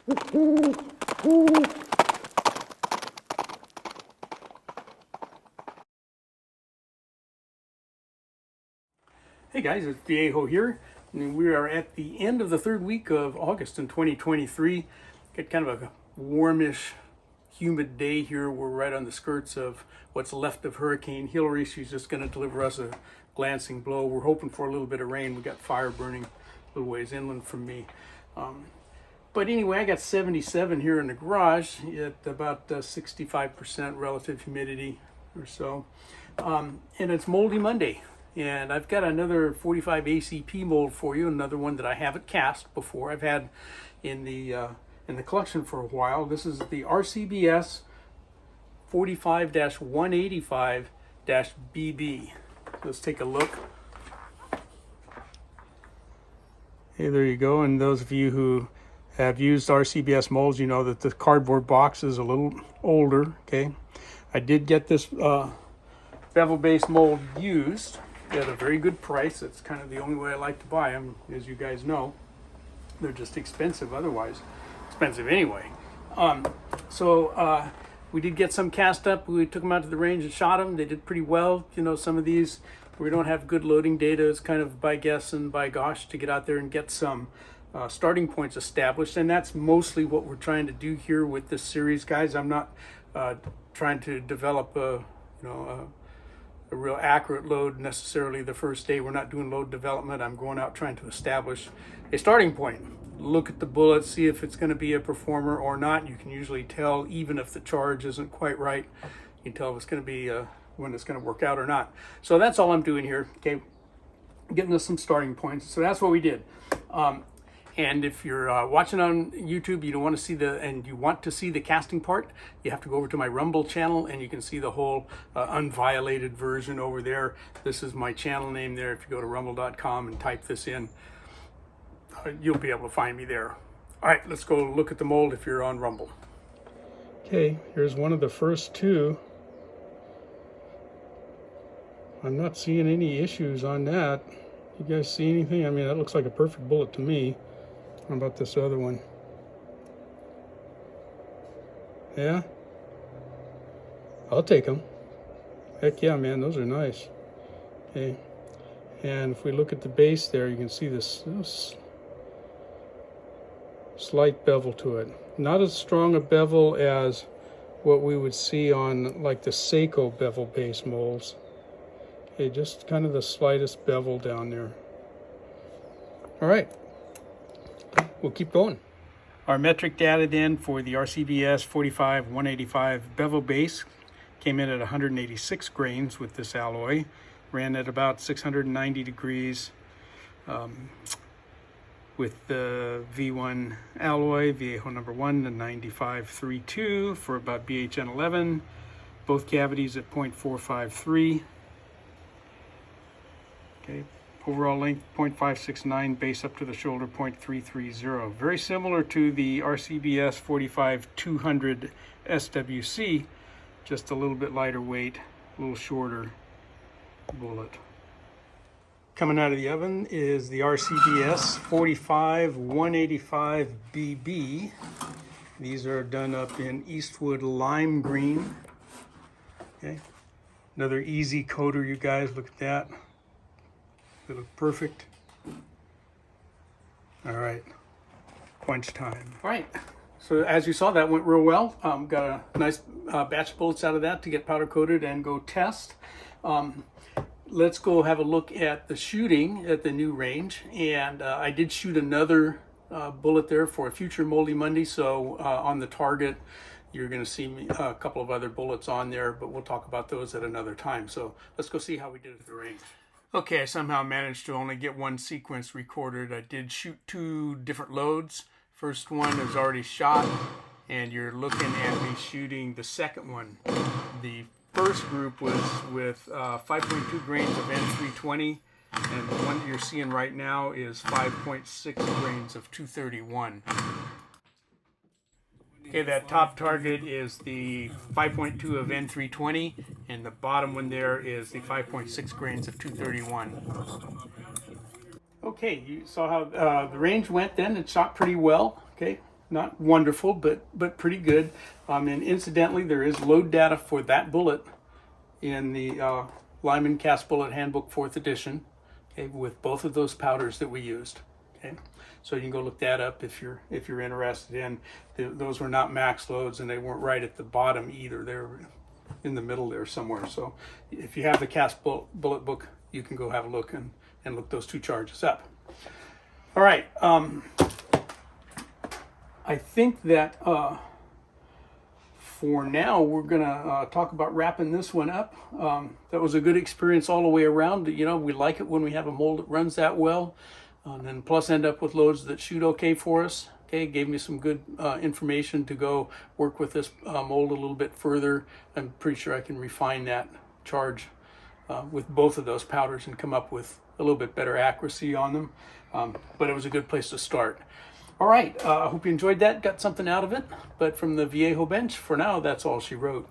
Hey guys, it's Viejo here, and we are at the end of the third week of August in 2023. Got kind of a warmish, humid day here. We're right on the skirts of what's left of Hurricane Hillary. She's just going to deliver us a glancing blow. We're hoping for a little bit of rain. We got fire burning a little ways inland from me. But anyway, I got 77 here in the garage at about 65% relative humidity or so. And it's Moldy Monday. And I've got another 45 ACP mold for you, another one that I haven't cast before. I've had in the collection for a while. This is the RCBS 45-185-BB. Let's take a look. Hey, there you go. And those of you who have used RCBS molds, you know that the cardboard box is a little older, okay? I did get this bevel-based mold used at a very good price. That's kind of the only way I like to buy them, as you guys know. They're just expensive otherwise. Expensive anyway. We did get some cast up. We took them out to the range and shot them. They did pretty well. You know, some of these, we don't have good loading data. It's kind of by guess and by gosh to get out there and get some starting points established. And that's mostly what we're trying to do here with this series, guys. I'm not trying to develop a real accurate load necessarily the first day. We're not doing load development. I'm going out trying to establish a starting point. Look at the bullet, see if it's going to be a performer or not. You can usually tell, even if the charge isn't quite right, you can tell if it's going to be when it's going to work out or not. So that's all I'm doing here, okay? Getting us some starting points. So that's what we did. And if you're watching on YouTube, you don't want to see you want to see the casting part, you have to go over to my Rumble channel and you can see the whole unviolated version over there. This is my channel name there. If you go to rumble.com and type this in, you'll be able to find me there. All right, let's go look at the mold if you're on Rumble. Okay, here's one of the first two. I'm not seeing any issues on that. You guys see anything? I mean, that looks like a perfect bullet to me. How about this other one? Yeah? I'll take them. Heck yeah, man, those are nice. Okay. And if we look at the base there, you can see this slight bevel to it. Not as strong a bevel as what we would see on like the Seiko bevel base molds. Okay, just kind of the slightest bevel down there. All right. We'll keep going. Our metric data then for the RCBS 45-185 bevel base came in at 186 grains with this alloy. Ran at about 690 degrees with the V1 alloy, Viejo number 1, the 9532 for about BHN 11. Both cavities at 0.453. Okay. Overall length 0.569, base up to the shoulder 0.330. Very similar to the RCBS 45-200 SWC, just a little bit lighter weight, a little shorter bullet. Coming out of the oven is the RCBS 45-185 BB. These are done up in Eastwood lime green. Okay, another easy coater, you guys. Look at that. They look perfect. All right, quench time. All right, so as you saw, that went real well. Got a nice batch of bullets out of that to get powder coated and go test. Let's go have a look at the shooting at the new range. And I did shoot another bullet there for a future Moldy Monday. So on the target, you're going to see a couple of other bullets on there, but we'll talk about those at another time. So let's go see how we did at the range. Okay, I somehow managed to only get one sequence recorded. I did shoot two different loads. First one is already shot, and you're looking at me shooting the second one. The first group was with 5.2 grains of N320, and the one that you're seeing right now is 5.6 grains of 231. Okay, that top target is the 5.2 of N320, and the bottom one there is the 5.6 grains of 231. Okay, you saw how the range went then. It shot pretty well. Okay, not wonderful, but pretty good. And incidentally, there is load data for that bullet in the Lyman Cast Bullet Handbook 4th edition, okay, with both of those powders that we used. Okay, so you can go look that up if you're interested in. Those were not max loads, and they weren't right at the bottom either. They're in the middle there somewhere. So if you have the Cast Bullet book, you can go have a look and look those two charges up. All right. I think that for now we're gonna talk about wrapping this one up. That was a good experience all the way around. You know, we like it when we have a mold that runs that well, and then plus end up with loads that shoot okay for us. Okay, gave me some good information to go work with this mold a little bit further. I'm pretty sure I can refine that charge with both of those powders and come up with a little bit better accuracy on them. But it was a good place to start. All right, I hope you enjoyed that, got something out of it. But from the Viejo bench, for now, that's all she wrote.